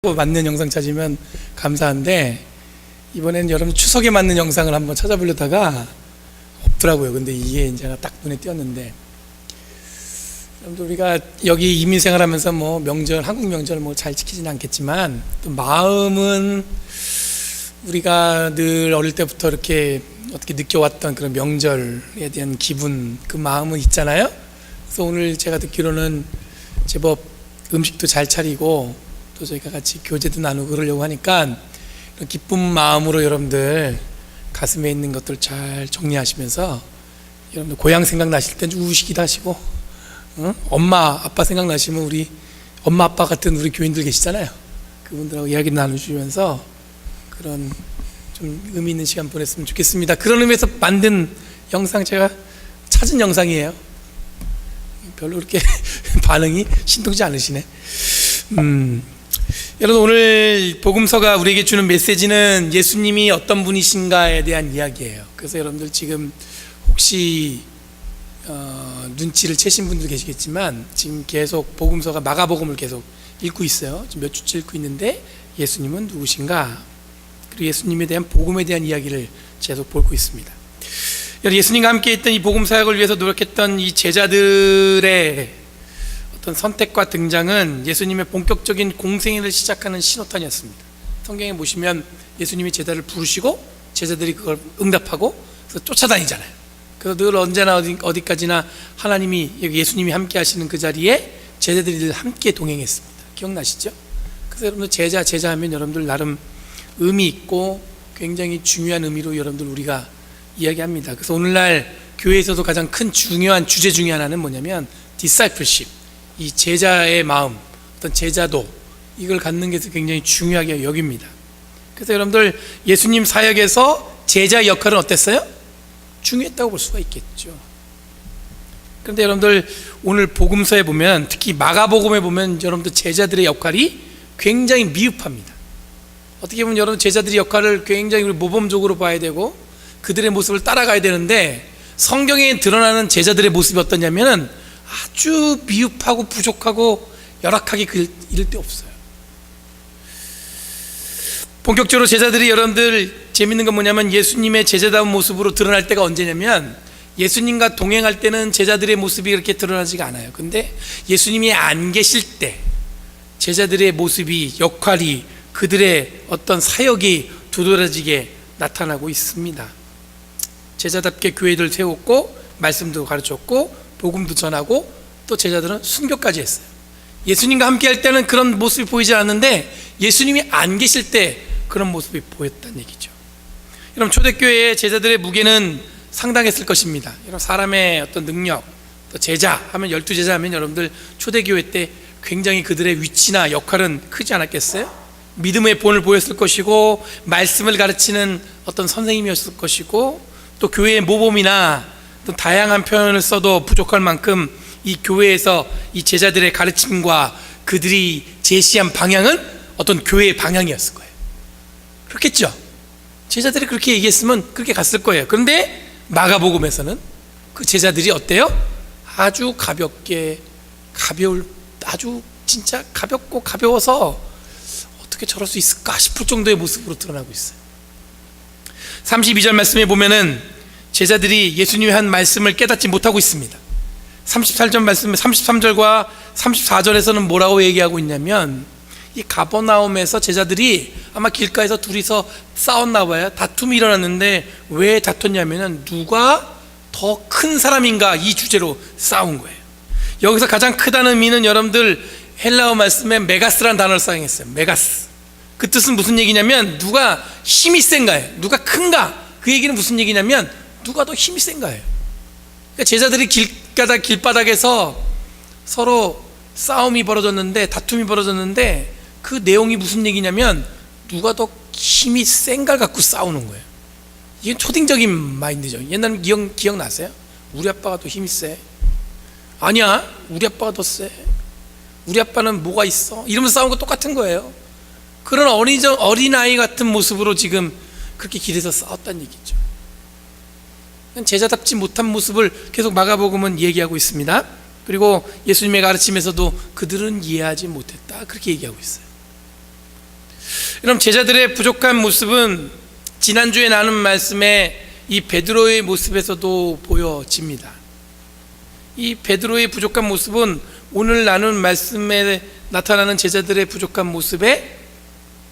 맞는 영상 찾으면 감사한데, 이번에는 여러분 추석에 맞는 영상을 한번 찾아보려다가 없더라고요. 근데 이게 이제 딱 눈에 띄었는데, 여러분들 우리가 여기 이민 생활하면서 뭐 명절, 한국 명절 뭐 잘 지키지는 않겠지만, 또 마음은 우리가 늘 어릴 때부터 이렇게 어떻게 느껴왔던 그런 명절에 대한 기분, 그 마음은 있잖아요. 그래서 오늘 제가 듣기로는 제법 음식도 잘 차리고 또 저희가 같이 교제도 나누고 그러려고 하니까, 기쁜 마음으로 여러분들 가슴에 있는 것들 잘 정리하시면서, 여러분들 고향 생각나실 땐 우시기도 하시고, 엄마 아빠 생각나시면 우리 엄마 아빠 같은 우리 교인들 계시잖아요. 그분들하고 이야기 나누시면서 그런 좀 의미 있는 시간 보냈으면 좋겠습니다. 그런 의미에서 만든 영상, 제가 찾은 영상이에요. 별로 그렇게 반응이 신통치 않으시네. 여러분, 오늘 복음서가 우리에게 주는 메시지는 예수님이 어떤 분이신가에 대한 이야기예요. 그래서 여러분들 지금 혹시 눈치를 채신 분들 계시겠지만, 지금 계속 복음서가 마가복음을 계속 읽고 있어요. 지금 몇 주째 읽고 있는데, 예수님은 누구신가, 그리고 예수님에 대한 복음에 대한 이야기를 계속 보고 있습니다. 예수님과 함께 있던 이 복음 사역을 위해서 노력했던 이 제자들의 어떤 선택과 등장은 예수님의 본격적인 공생애를 시작하는 신호탄이었습니다. 성경에 보시면 예수님이 제자를 부르시고 제자들이 그걸 응답하고 그래서 쫓아다니잖아요. 그래서 늘 언제나 어디까지나 하나님이, 예수님이 함께 하시는 그 자리에 제자들이 늘 함께 동행했습니다. 기억나시죠? 그래서 여러분들 제자 하면 여러분들 나름 의미 있고 굉장히 중요한 의미로 여러분들 우리가 이야기합니다. 그래서 오늘날 교회에서도 가장 큰 중요한 주제 중에 하나는 뭐냐면 discipleship, 이 제자의 마음, 어떤 제자도, 이걸 갖는 게 굉장히 중요하게 여깁니다. 그래서 여러분들 예수님 사역에서 제자 역할은 어땠어요? 중요했다고 볼 수가 있겠죠. 그런데 여러분들 오늘 복음서에 보면, 특히 마가복음에 보면 여러분들 제자들의 역할이 굉장히 미흡합니다. 어떻게 보면 여러분 제자들의 역할을 굉장히 모범적으로 봐야 되고 그들의 모습을 따라가야 되는데, 성경에 드러나는 제자들의 모습이 어떠냐면은 아주 미흡하고 부족하고 열악하게 이를 데 없어요. 본격적으로 제자들이, 여러분들 재밌는 건 뭐냐면, 예수님의 제자다운 모습으로 드러날 때가 언제냐면, 예수님과 동행할 때는 제자들의 모습이 그렇게 드러나지가 않아요. 근데 예수님이 안 계실 때 제자들의 모습이, 역할이, 그들의 어떤 사역이 두드러지게 나타나고 있습니다. 제자답게 교회를 세웠고 말씀도 가르쳤고 복음도 전하고 또 제자들은 순교까지 했어요. 예수님과 함께 할 때는 그런 모습이 보이지 않았는데, 예수님이 안 계실 때 그런 모습이 보였다는 얘기죠. 여러분, 초대교회의 제자들의 무게는 상당했을 것입니다. 여러분, 사람의 어떤 능력, 또 제자 하면, 12제자 하면 여러분들 초대교회 때 굉장히 그들의 위치나 역할은 크지 않았겠어요? 믿음의 본을 보였을 것이고, 말씀을 가르치는 어떤 선생님이었을 것이고, 또 교회의 모범이나 또 다양한 표현을 써도 부족할 만큼 이 교회에서 이 제자들의 가르침과 그들이 제시한 방향은 어떤 교회의 방향이었을 거예요. 그렇겠죠? 제자들이 그렇게 얘기했으면 그렇게 갔을 거예요. 그런데 마가복음에서는 그 제자들이 어때요? 아주 아주 진짜 가볍고 가벼워서 어떻게 저럴 수 있을까 싶을 정도의 모습으로 드러나고 있어요. 32절 말씀에 보면은 제자들이 예수님이 한 말씀을 깨닫지 못하고 있습니다. 38절 말씀, 33절과 34절에서는 뭐라고 얘기하고 있냐면, 이 가버나움에서 제자들이 아마 길가에서 둘이서 싸웠나 봐요. 다툼이 일어났는데, 왜 다퉜냐면은 누가 더 큰 사람인가, 이 주제로 싸운 거예요. 여기서 가장 크다는 의미는 여러분들 헬라어 말씀에 메가스라는 단어를 사용했어요. 메가스. 그 뜻은 무슨 얘기냐면 누가 힘이 센가예요. 누가 큰가. 그 얘기는 무슨 얘기냐면 누가 더 힘이 센가예요. 그러니까 제자들이 길바닥에서 서로 싸움이 벌어졌는데, 다툼이 벌어졌는데, 그 내용이 무슨 얘기냐면 누가 더 힘이 센가를 갖고 싸우는 거예요. 이게 초딩적인 마인드죠. 옛날 기억나세요? 우리 아빠가 더 힘이 세. 아니야, 우리 아빠가 더 세. 우리 아빠는 뭐가 있어? 이러면서 싸우는 거 똑같은 거예요. 그런 어린아이 같은 모습으로 지금 그렇게 길에서 싸웠다는 얘기죠. 제자답지 못한 모습을 계속 마가복음은 얘기하고 있습니다. 그리고 예수님의 가르침에서도 그들은 이해하지 못했다, 그렇게 얘기하고 있어요. 여러분, 제자들의 부족한 모습은 지난주에 나눈 말씀에 이 베드로의 모습에서도 보여집니다. 이 베드로의 부족한 모습은 오늘 나눈 말씀에 나타나는 제자들의 부족한 모습에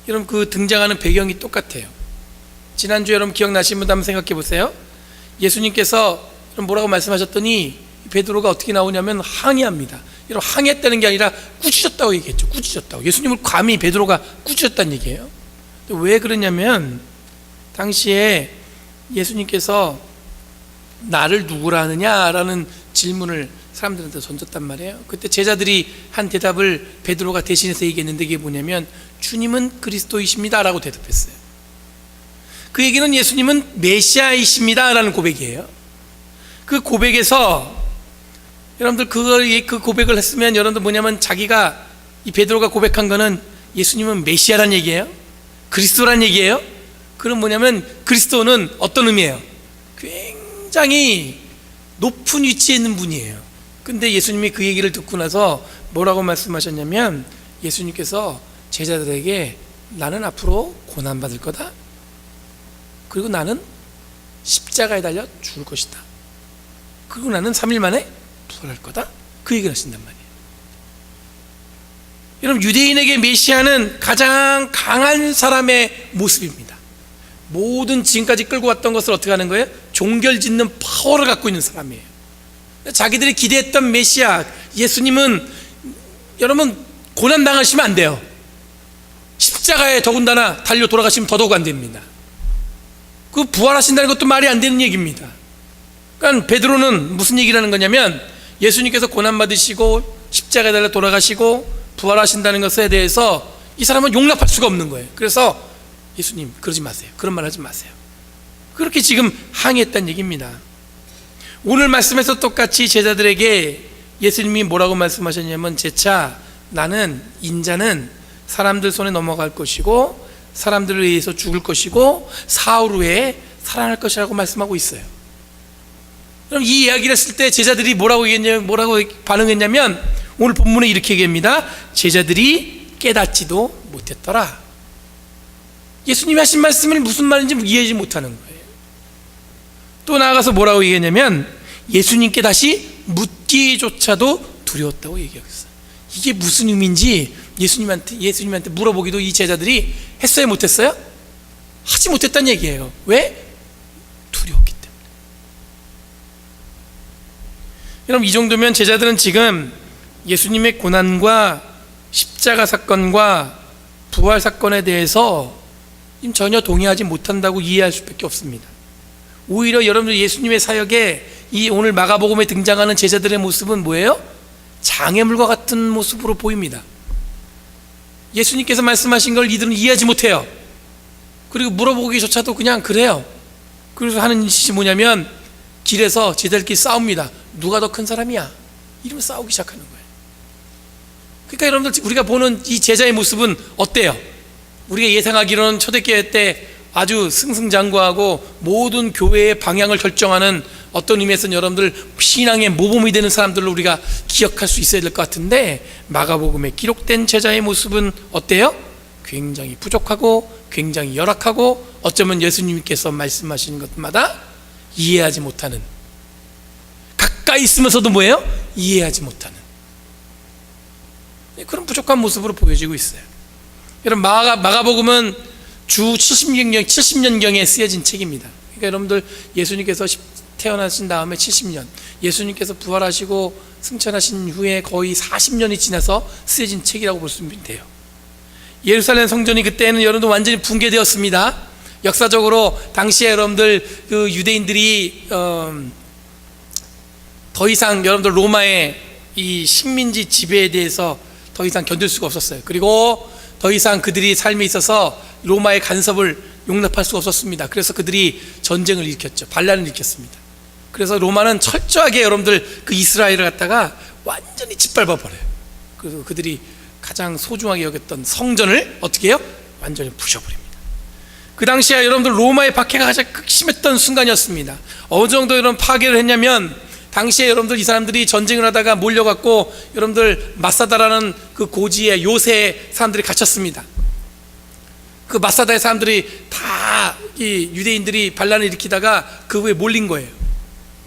여러분 그 등장하는 배경이 똑같아요. 지난주에 여러분 기억나시는 분 한번 생각해 보세요. 예수님께서 뭐라고 말씀하셨더니 베드로가 어떻게 나오냐면 항의합니다. 여러분, 항의했다는 게 아니라 꾸짖었다고 얘기했죠. 꾸짖었다고. 예수님을 감히 베드로가 꾸짖었다는 얘기예요. 왜 그러냐면 당시에 예수님께서 나를 누구라 하느냐라는 질문을 사람들한테 던졌단 말이에요. 그때 제자들이 한 대답을 베드로가 대신해서 얘기했는데 그게 뭐냐면 주님은 그리스도이십니다 라고 대답했어요. 그 얘기는 예수님은 메시아이십니다 라는 고백이에요. 그 고백에서 여러분들 그 고백을 했으면 여러분들 뭐냐면 자기가 이 베드로가 고백한 거는 예수님은 메시아란 얘기예요. 그리스도란 얘기예요. 그럼 뭐냐면 그리스도는 어떤 의미예요? 굉장히 높은 위치에 있는 분이에요. 근데 예수님이 그 얘기를 듣고 나서 뭐라고 말씀하셨냐면 예수님께서 제자들에게 나는 앞으로 고난받을 거다. 그리고 나는 십자가에 달려 죽을 것이다. 그리고 나는 3일 만에 부활할 거다. 그 얘기를 하신단 말이에요. 여러분, 유대인에게 메시아는 가장 강한 사람의 모습입니다. 모든 지금까지 끌고 왔던 것을 어떻게 하는 거예요? 종결짓는 파워를 갖고 있는 사람이에요. 자기들이 기대했던 메시아 예수님은 여러분 고난당하시면 안 돼요. 십자가에 더군다나 달려 돌아가시면 더더욱 안 됩니다. 그 부활하신다는 것도 말이 안 되는 얘기입니다. 그러니까 베드로는 무슨 얘기를 하는 거냐면 예수님께서 고난받으시고 십자가에 달려 돌아가시고 부활하신다는 것에 대해서 이 사람은 용납할 수가 없는 거예요. 그래서 예수님 그러지 마세요. 그런 말 하지 마세요. 그렇게 지금 항의했다는 얘기입니다. 오늘 말씀에서 똑같이 제자들에게 예수님이 뭐라고 말씀하셨냐면 재차 나는 인자는 사람들 손에 넘어갈 것이고 사람들에 의해서 죽을 것이고 사흘 후에 살아날 것이라고 말씀하고 있어요. 그럼 이 이야기를 했을 때 제자들이 뭐라고 반응했냐면 오늘 본문에 이렇게 얘기합니다. 제자들이 깨닫지도 못했더라. 예수님이 하신 말씀을 무슨 말인지 이해하지 못하는 거예요. 또 나아가서 뭐라고 얘기했냐면 예수님께 다시 묻기조차도 두려웠다고 얘기했어요. 이게 무슨 의미인지 예수님한테 물어보기도 이 제자들이 했어요, 못했어요? 하지 못했다는 얘기예요. 왜? 두려웠기 때문에. 여러분, 이 정도면 제자들은 지금 예수님의 고난과 십자가 사건과 부활 사건에 대해서 전혀 동의하지 못한다고 이해할 수밖에 없습니다. 오히려 여러분들 예수님의 사역에 이 오늘 마가복음에 등장하는 제자들의 모습은 뭐예요? 장애물과 같은 모습으로 보입니다. 예수님께서 말씀하신 걸 이들은 이해하지 못해요. 그리고 물어보기조차도 그냥 그래요. 그래서 하는 짓이 뭐냐면 길에서 제자들끼리 싸웁니다. 누가 더 큰 사람이야? 이러면 싸우기 시작하는 거예요. 그러니까 여러분들 우리가 보는 이 제자의 모습은 어때요? 우리가 예상하기로는 초대교회 때 아주 승승장구하고 모든 교회의 방향을 결정하는 어떤 의미에서는 여러분들 신앙의 모범이 되는 사람들로 우리가 기억할 수 있어야 될 것 같은데 마가복음에 기록된 제자의 모습은 어때요? 굉장히 부족하고 굉장히 열악하고 어쩌면 예수님께서 말씀하시는 것마다 이해하지 못하는, 가까이 있으면서도 뭐예요? 이해하지 못하는 그런 부족한 모습으로 보여지고 있어요. 여러분, 마가복음은 주 70년경에 쓰여진 책입니다. 그러니까 여러분들 예수님께서 태어나신 다음에 70년, 예수님께서 부활하시고 승천하신 후에 거의 40년이 지나서 쓰여진 책이라고 볼 수 돼요. 예루살렘 성전이 그때는 여러분들 완전히 붕괴되었습니다. 역사적으로 당시에 여러분들 그 유대인들이 더 이상 여러분들 로마의 이 식민지 지배에 대해서 더 이상 견딜 수가 없었어요. 그리고 더 이상 그들이 삶에 있어서 로마의 간섭을 용납할 수 없었습니다. 그래서 그들이 전쟁을 일으켰죠. 반란을 일으켰습니다. 그래서 로마는 철저하게 여러분들 그 이스라엘을 갖다가 완전히 짓밟아 버려요. 그래서 그들이 가장 소중하게 여겼던 성전을 어떻게 해요? 완전히 부셔버립니다. 그 당시에 여러분들 로마의 박해가 가장 극심했던 순간이었습니다. 어느 정도 여러분 파괴를 했냐면 당시에 여러분들 이 사람들이 전쟁을 하다가 몰려갖고 여러분들 마사다라는 그 고지에 요새 사람들이 갇혔습니다. 그 마사다의 사람들이 다 이 유대인들이 반란을 일으키다가 그 위에 몰린 거예요.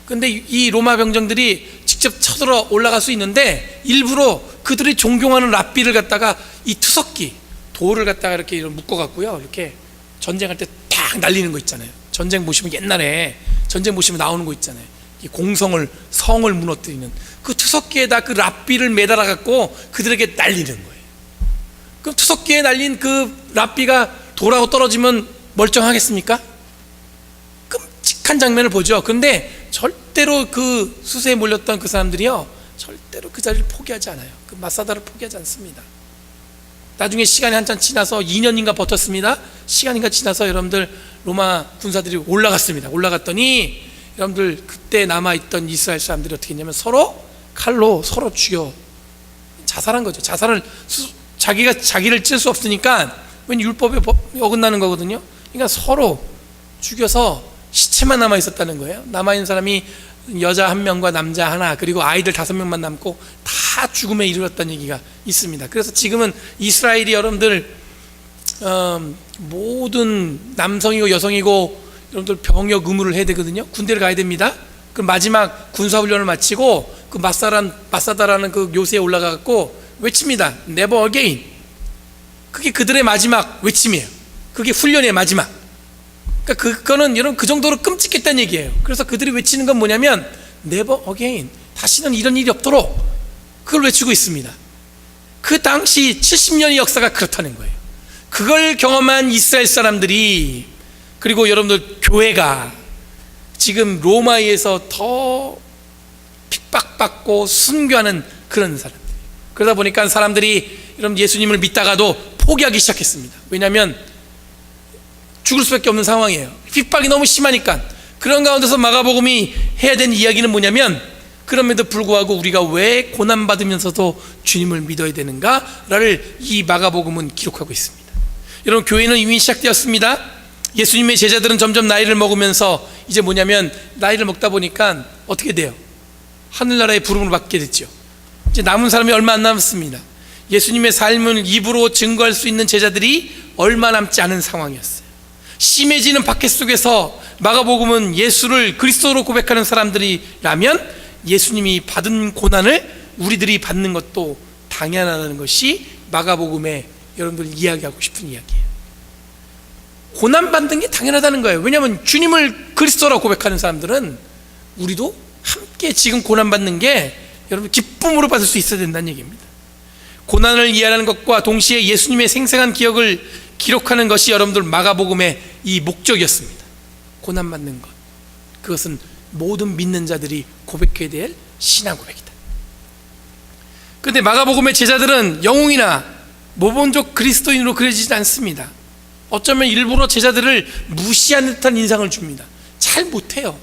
근데 이 로마 병정들이 직접 쳐들어 올라갈 수 있는데 일부러 그들이 존경하는 랍비를 갖다가 이 투석기 돌을 갖다가 이렇게 묶어갖고요, 이렇게 전쟁할 때 딱 날리는 거 있잖아요. 전쟁 보시면 옛날에 전쟁 보시면 나오는 거 있잖아요. 이 성을 무너뜨리는 그 투석기에다 그 랍비를 매달아 갖고 그들에게 날리는 거예요. 그럼 투석기에 날린 그 랍비가 돌하고 떨어지면 멀쩡하겠습니까? 끔찍한 장면을 보죠. 그런데 절대로 그 수세에 몰렸던 그 사람들이요, 절대로 그 자리를 포기하지 않아요. 그 마사다를 포기하지 않습니다. 나중에 시간이 한참 지나서 2년인가 버텼습니다. 시간인가 지나서 여러분들 로마 군사들이 올라갔습니다. 올라갔더니 여러분들 그때 남아있던 이스라엘 사람들이 어떻게 했냐면 서로 칼로 서로 죽여 자살한 거죠. 자기가 자기를 찔 수 없으니까, 왠 율법에 어긋나는 거거든요. 그러니까 서로 죽여서 시체만 남아 있었다는 거예요. 남아 있는 사람이 여자 1명과 남자 하나, 그리고 아이들 5명만 남고 다 죽음에 이르렀다는 얘기가 있습니다. 그래서 지금은 이스라엘이 여러분들 모든 남성이고 여성이고 여러분들 병역 의무를 해야 되거든요. 군대를 가야 됩니다. 그 마지막 군사훈련을 마치고 그 마사다라는 그 요새에 올라가고 외칩니다. Never again. 그게 그들의 마지막 외침이에요. 그게 훈련의 마지막. 그러니까 그거는 여러분 그 정도로 끔찍했다는 얘기예요. 그래서 그들이 외치는 건 뭐냐면 Never again. 다시는 이런 일이 없도록 그걸 외치고 있습니다. 그 당시 70년의 역사가 그렇다는 거예요. 그걸 경험한 이스라엘 사람들이, 그리고 여러분들 교회가 지금 로마에서 더 핍박받고 순교하는 그런 사람들. 그러다 보니까 사람들이 여러분 예수님을 믿다가도 포기하기 시작했습니다. 왜냐하면 죽을 수밖에 없는 상황이에요. 핍박이 너무 심하니까. 그런 가운데서 마가복음이 해야 되는 이야기는 뭐냐면, 그럼에도 불구하고 우리가 왜 고난받으면서도 주님을 믿어야 되는가를 이 마가복음은 기록하고 있습니다. 여러분, 교회는 이미 시작되었습니다. 예수님의 제자들은 점점 나이를 먹으면서 이제 뭐냐면 나이를 먹다 보니까 어떻게 돼요? 하늘나라의 부름을 받게 됐죠. 이제 남은 사람이 얼마 안 남았습니다. 예수님의 삶을 입으로 증거할 수 있는 제자들이 얼마 남지 않은 상황이었어요. 심해지는 박해 속에서 마가복음은 예수를 그리스도로 고백하는 사람들이라면 예수님이 받은 고난을 우리들이 받는 것도 당연하다는 것이 마가복음에 여러분들 이야기하고 싶은 이야기예요. 고난받는 게 당연하다는 거예요. 왜냐하면 주님을 그리스도라고 고백하는 사람들은 우리도 함께 지금 고난받는 게 여러분 기쁨으로 받을 수 있어야 된다는 얘기입니다. 고난을 이해하는 것과 동시에 예수님의 생생한 기억을 기록하는 것이 여러분들 마가복음의 이 목적이었습니다. 고난받는 것, 그것은 모든 믿는 자들이 고백해야 될 신앙 고백이다. 그런데 마가복음의 제자들은 영웅이나 모범적 그리스도인으로 그려지지 않습니다. 어쩌면 일부러 제자들을 무시하는 듯한 인상을 줍니다. 잘 못해요.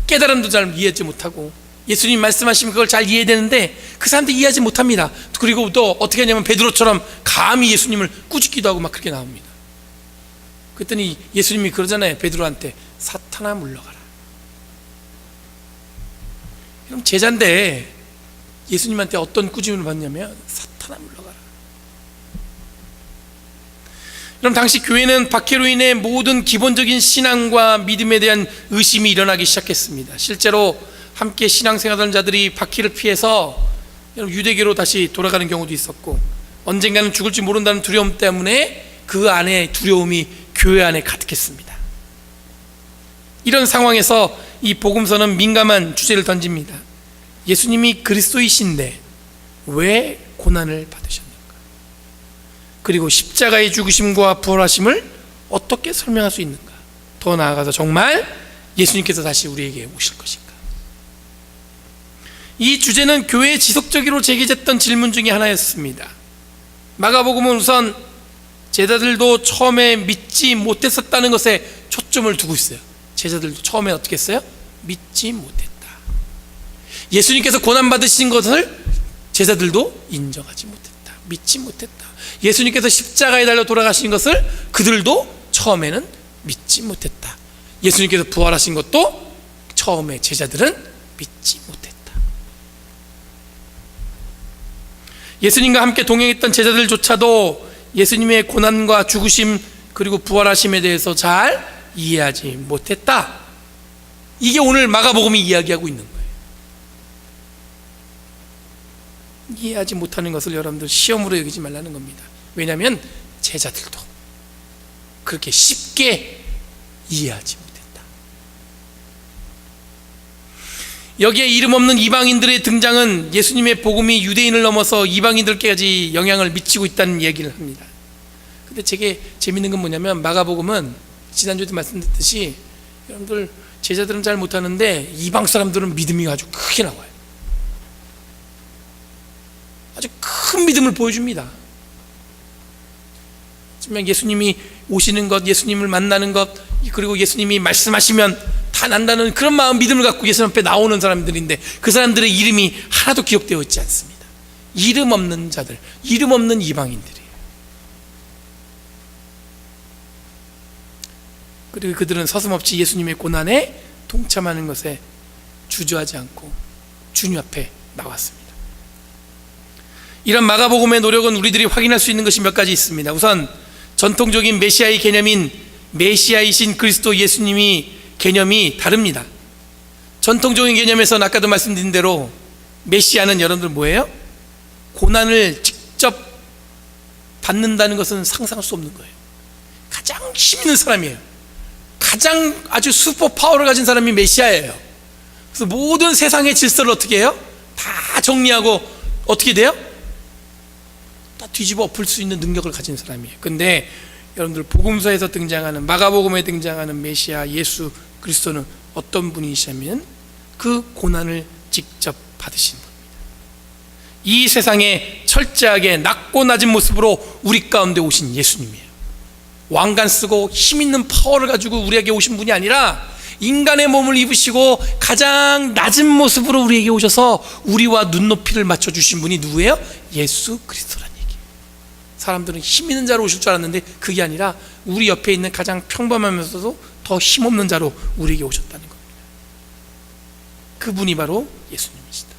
깨달음도 잘 이해하지 못하고, 예수님 말씀하시면 그걸 잘 이해되는데 그 사람들이 이해하지 못합니다. 그리고 또 어떻게 하냐면 베드로처럼 감히 예수님을 꾸짖기도 하고 막 그렇게 나옵니다. 그랬더니 예수님이 그러잖아요. 베드로한테 사탄아 물러가라. 그럼 제자인데 예수님한테 어떤 꾸짖음을 받냐면 사탄아 물러가라. 그럼 당시 교회는 박해로 인해 모든 기본적인 신앙과 믿음에 대한 의심이 일어나기 시작했습니다. 실제로 함께 신앙생활하는 자들이 박해를 피해서 유대교로 다시 돌아가는 경우도 있었고, 언젠가는 죽을지 모른다는 두려움 때문에 그 안에 두려움이 교회 안에 가득했습니다. 이런 상황에서 이 복음서는 민감한 주제를 던집니다. 예수님이 그리스도이신데 왜 고난을 받으셨는가? 그리고 십자가의 죽으심과 부활하심을 어떻게 설명할 수 있는가? 더 나아가서 정말 예수님께서 다시 우리에게 오실 것인가? 이 주제는 교회의 지속적으로 제기됐던 질문 중에 하나였습니다. 마가복음은 우선 제자들도 처음에 믿지 못했었다는 것에 초점을 두고 있어요. 제자들도 처음에 어떻게 했어요? 믿지 못했다. 예수님께서 고난받으신 것을 제자들도 인정하지 못했다. 믿지 못했다. 예수님께서 십자가에 달려 돌아가신 것을 그들도 처음에는 믿지 못했다. 예수님께서 부활하신 것도 처음에 제자들은 믿지 못했다. 예수님과 함께 동행했던 제자들조차도 예수님의 고난과 죽으심, 그리고 부활하심에 대해서 잘 이해하지 못했다. 이게 오늘 마가복음이 이야기하고 있는 거예요. 이해하지 못하는 것을 여러분들 시험으로 여기지 말라는 겁니다. 왜냐하면 제자들도 그렇게 쉽게 이해하지 못했다. 여기에 이름 없는 이방인들의 등장은 예수님의 복음이 유대인을 넘어서 이방인들까지 영향을 미치고 있다는 얘기를 합니다. 근데 되게 재밌는 건 뭐냐면 마가복음은 지난주에도 말씀드렸듯이 여러분들 제자들은 잘 못하는데 이방 사람들은 믿음이 아주 크게 나와요. 아주 큰 믿음을 보여줍니다. 하지만 예수님이 오시는 것, 예수님을 만나는 것, 그리고 예수님이 말씀하시면 다 난다는 그런 마음, 믿음을 갖고 예수님 앞에 나오는 사람들인데 그 사람들의 이름이 하나도 기록되어 있지 않습니다. 이름 없는 자들, 이름 없는 이방인들이에요. 그리고 그들은 서슴없이 예수님의 고난에 동참하는 것에 주저하지 않고 주님 앞에 나왔습니다. 이런 마가복음의 노력은 우리들이 확인할 수 있는 것이 몇 가지 있습니다. 우선 전통적인 메시아의 개념인 메시아이신 그리스도 예수님이 개념이 다릅니다. 전통적인 개념에서는 아까도 말씀드린 대로 메시아는 여러분들 뭐예요? 고난을 직접 받는다는 것은 상상할 수 없는 거예요. 가장 힘 있는 사람이에요. 가장 아주 슈퍼 파워를 가진 사람이 메시아예요. 그래서 모든 세상의 질서를 어떻게 해요? 다 정리하고 어떻게 돼요? 다 뒤집어 엎을 수 있는 능력을 가진 사람이에요. 근데 여러분들 복음서에서 등장하는, 마가복음에 등장하는 메시아 예수 그리스도는 어떤 분이시냐면 그 고난을 직접 받으신 분입니다. 이 세상에 철저하게 낮고 낮은 모습으로 우리 가운데 오신 예수님이에요. 왕관 쓰고 힘 있는 파워를 가지고 우리에게 오신 분이 아니라 인간의 몸을 입으시고 가장 낮은 모습으로 우리에게 오셔서 우리와 눈높이를 맞춰주신 분이 누구예요? 예수 그리스도라는 얘기예요. 사람들은 힘 있는 자로 오실 줄 알았는데 그게 아니라 우리 옆에 있는 가장 평범하면서도 더 힘없는 자로 우리에게 오셨다는 겁니다. 그분이 바로 예수님이시다.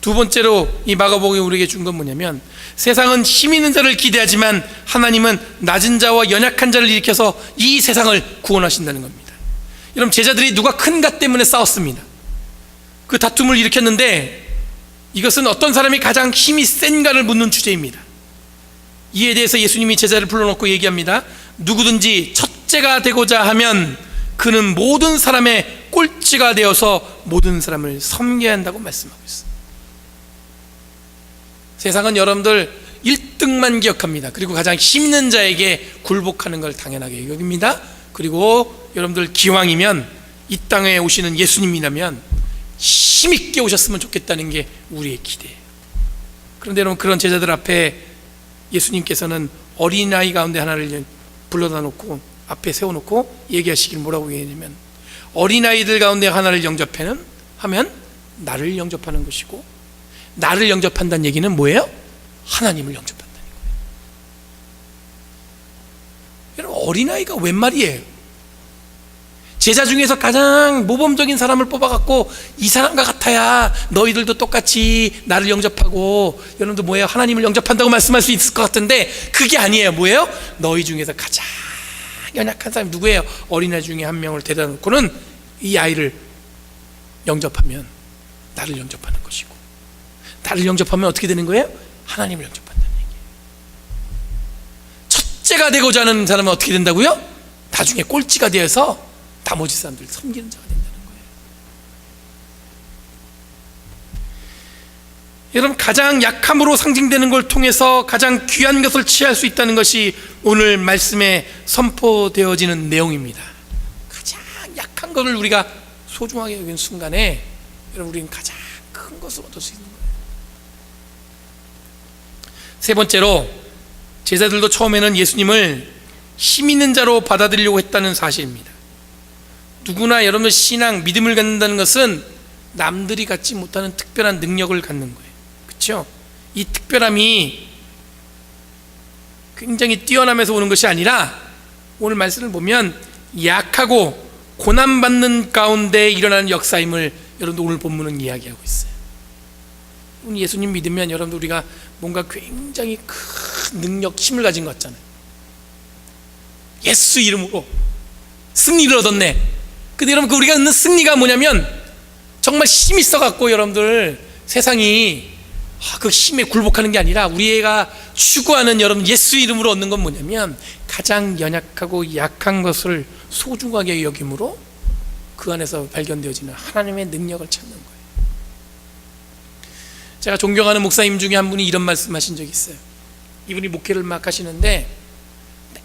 두 번째로 이 마가복음이 우리에게 준 건 뭐냐면 세상은 힘 있는 자를 기대하지만 하나님은 낮은 자와 연약한 자를 일으켜서 이 세상을 구원하신다는 겁니다. 여러분, 제자들이 누가 큰가 때문에 싸웠습니다. 그 다툼을 일으켰는데 이것은 어떤 사람이 가장 힘이 센가를 묻는 주제입니다. 이에 대해서 예수님이 제자를 불러놓고 얘기합니다. 누구든지 첫째가 되고자 하면 그는 모든 사람의 꼴찌가 되어서 모든 사람을 섬겨야 한다고 말씀하고 있습니다. 세상은 여러분들 1등만 기억합니다. 그리고 가장 힘 있는 자에게 굴복하는 걸 당연하게 여깁니다. 그리고 여러분들 기왕이면 이 땅에 오시는 예수님이라면 힘있게 오셨으면 좋겠다는 게 우리의 기대예요. 그런데 여러분, 그런 제자들 앞에 예수님께서는 어린아이 가운데 하나를 불러다 놓고 앞에 세워놓고 얘기하시길 뭐라고 얘기하냐면 어린아이들 가운데 하나를 하면 나를 영접하는 것이고, 나를 영접한다는 얘기는 뭐예요? 하나님을 영접한다는 거예요. 여러분, 어린아이가 웬 말이에요? 제자 중에서 가장 모범적인 사람을 뽑아갖고 이 사람과 같아야 너희들도 똑같이 나를 영접하고, 여러분들 뭐예요? 하나님을 영접한다고 말씀할 수 있을 것 같은데 그게 아니에요. 뭐예요? 너희 중에서 가장 연약한 사람이 누구예요? 어린아이 중에 한 명을 데려다 놓고는 이 아이를 영접하면 나를 영접하는 것이고, 나를 영접하면 어떻게 되는 거예요? 하나님을 영접한다는 얘기예요. 첫째가 되고자 하는 사람은 어떻게 된다고요? 나중에 꼴찌가 되어서 나머지 사람들을 섬기는 자가 된다는 거예요. 여러분, 가장 약함으로 상징되는 걸 통해서 가장 귀한 것을 취할 수 있다는 것이 오늘 말씀에 선포되어지는 내용입니다. 가장 약한 것을 우리가 소중하게 여기는 순간에 여러분, 우리는 가장 큰 것을 얻을 수 있는 거예요. 세 번째로, 제자들도 처음에는 예수님을 힘 있는 자로 받아들이려고 했다는 사실입니다. 누구나 여러분들 신앙, 믿음을 갖는다는 것은 남들이 갖지 못하는 특별한 능력을 갖는 거예요. 그렇죠? 이 특별함이 굉장히 뛰어나면서 오는 것이 아니라 오늘 말씀을 보면 약하고 고난받는 가운데 일어나는 역사임을 여러분들 오늘 본문은 이야기하고 있어요. 예수님 믿으면 여러분들 우리가 뭔가 굉장히 큰 능력, 힘을 가진 것 같잖아요. 예수 이름으로 승리를 얻었네. 근데 여러분, 우리가 얻는 승리가 뭐냐면 정말 힘이 있어갖고 여러분들 세상이 그 힘에 굴복하는 게 아니라 우리가 추구하는 여러분 예수 이름으로 얻는 건 뭐냐면 가장 연약하고 약한 것을 소중하게 여김으로 그 안에서 발견되어지는 하나님의 능력을 찾는 거예요. 제가 존경하는 목사님 중에 한 분이 이런 말씀하신 적이 있어요. 이분이 목회를 막 하시는데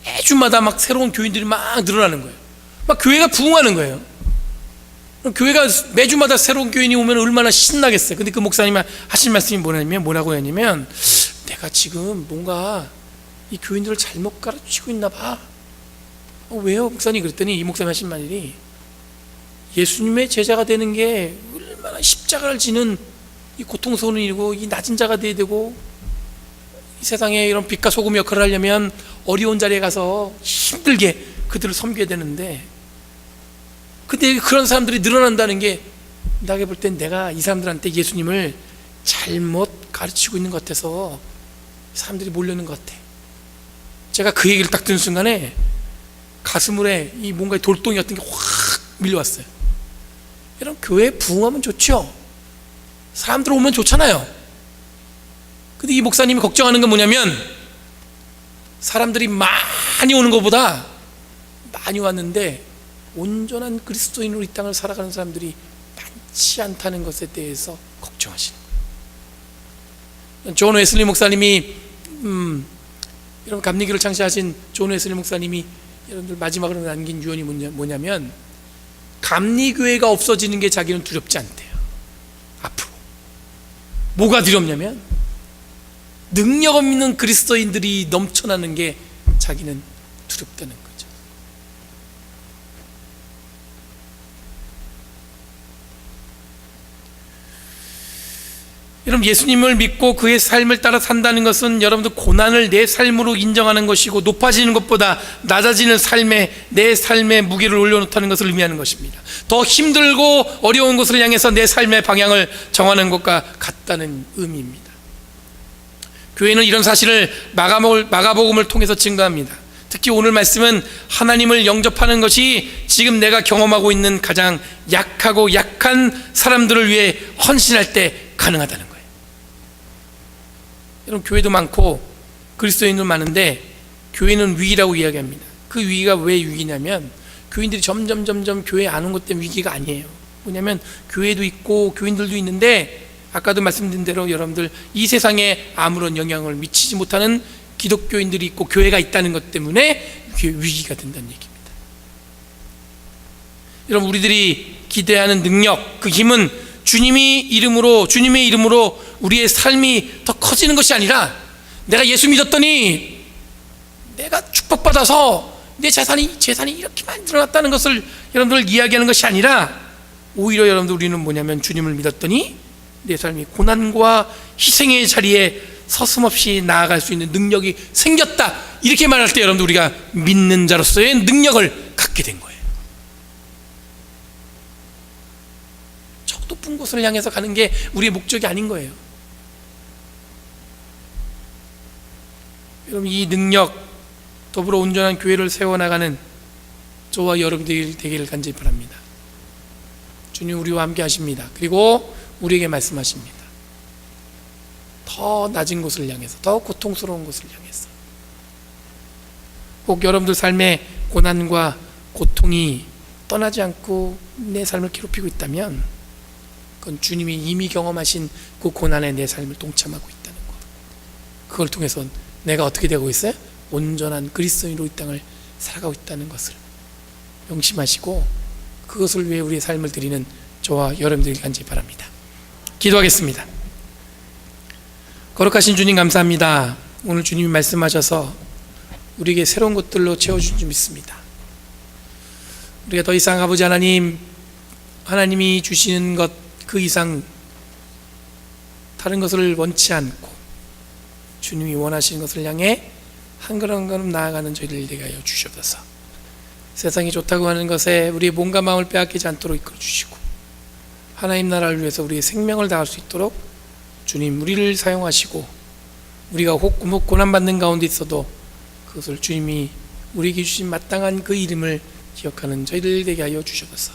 매주마다 막 새로운 교인들이 막 늘어나는 거예요. 막 교회가 부흥하는 거예요. 교회가 매주마다 새로운 교인이 오면 얼마나 신나겠어요. 근데 그 목사님이 하신 말씀이 뭐라고 했냐면 내가 지금 뭔가 이 교인들을 잘못 가르치고 있나 봐. 왜요 목사님? 그랬더니 이 목사님이 하신 말이 예수님의 제자가 되는 게 얼마나 십자가를 지는 이 고통스러운 일이고 이 낮은 자가 돼야 되고 이 세상에 이런 빛과 소금 역할을 하려면 어려운 자리에 가서 힘들게 그들을 섬겨야 되는데, 근데 그런 사람들이 늘어난다는 게 나게 볼 땐 내가 이 사람들한테 예수님을 잘못 가르치고 있는 것 같아서 사람들이 몰려오는 것 같아. 제가 그 얘기를 딱 듣는 순간에 가슴에 이 뭔가 돌덩이 같은 게 확 밀려왔어요. 여러분, 교회에 부흥하면 좋죠. 사람들 오면 좋잖아요. 근데 이 목사님이 걱정하는 건 뭐냐면 사람들이 많이 오는 것보다 많이 왔는데 온전한 그리스도인으로 이 땅을 살아가는 사람들이 많지 않다는 것에 대해서 걱정하시는 거예요. 존 웨슬리 목사님이 여러분 감리교를 창시하신 존 웨슬리 목사님이 여러분들 마지막으로 남긴 유언이 뭐냐면 감리교회가 없어지는 게 자기는 두렵지 않대요. 앞으로 뭐가 두렵냐면 능력 없는 그리스도인들이 넘쳐나는 게 자기는 두렵다는 거죠. 여러분, 예수님을 믿고 그의 삶을 따라 산다는 것은 여러분들 고난을 내 삶으로 인정하는 것이고 높아지는 것보다 낮아지는 내 삶의 무게를 올려놓다는 것을 의미하는 것입니다. 더 힘들고 어려운 것을 향해서 내 삶의 방향을 정하는 것과 같다는 의미입니다. 교회는 이런 사실을 마가복음을 통해서 증거합니다. 특히 오늘 말씀은 하나님을 영접하는 것이 지금 내가 경험하고 있는 가장 약하고 약한 사람들을 위해 헌신할 때 가능하다는 거예요. 여러분, 교회도 많고 그리스도인도 많은데 교회는 위기라고 이야기합니다. 그 위기가 왜 위기냐면 교인들이 점점 교회에 안 온 것 때문에 위기가 아니에요. 뭐냐면 교회도 있고 교인들도 있는데 아까도 말씀드린 대로 여러분들 이 세상에 아무런 영향을 미치지 못하는 기독교인들이 있고 교회가 있다는 것 때문에 그게 위기가 된다는 얘기입니다. 여러분, 우리들이 기대하는 능력, 그 힘은 주님의 이름으로 우리의 삶이 더 커지는 것이 아니라 내가 예수 믿었더니 내가 축복받아서 내 재산이 이렇게 많이 늘어났다는 것을 여러분들 이야기하는 것이 아니라 오히려 여러분들 우리는 뭐냐면 주님을 믿었더니 내 삶이 고난과 희생의 자리에 서슴없이 나아갈 수 있는 능력이 생겼다, 이렇게 말할 때 여러분들 우리가 믿는 자로서의 능력을 갖게 된 거예요. 저 높은 곳을 향해서 가는 게 우리의 목적이 아닌 거예요. 여러분, 이 능력 더불어 온전한 교회를 세워나가는 저와 여러분들이 되기를 간절히 바랍니다. 주님 우리와 함께 하십니다. 그리고 우리에게 말씀하십니다. 더 낮은 곳을 향해서, 더 고통스러운 곳을 향해서, 꼭 여러분들 삶의 고난과 고통이 떠나지 않고 내 삶을 괴롭히고 있다면 그건 주님이 이미 경험하신 그 고난에 내 삶을 동참하고 있다는 것, 그걸 통해서 내가 어떻게 되고 있어요? 온전한 그리스도인으로 이 땅을 살아가고 있다는 것을 명심하시고 그것을 위해 우리의 삶을 드리는 저와 여러분들이 간절히 바랍니다. 기도하겠습니다. 거룩하신 주님, 감사합니다. 오늘 주님이 말씀하셔서 우리에게 새로운 것들로 채워준 줄 믿습니다. 우리가 더 이상 아버지 하나님이 주시는 것 그 이상 다른 것을 원치 않고 주님이 원하시는 것을 향해 한 걸음 한 걸음 나아가는 저희를 되게 하여 주시옵소서. 세상이 좋다고 하는 것에 우리의 몸과 마음을 빼앗기지 않도록 이끌어 주시고 하나님 나라를 위해서 우리의 생명을 다할 수 있도록 주님 우리를 사용하시고 우리가 혹 고난받는 가운데 있어도 그것을 주님이 우리에게 주신 마땅한 그 이름을 기억하는 저희들 되게 하여 주셔서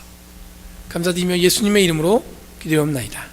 감사드리며 예수님의 이름으로 기도하옵나이다.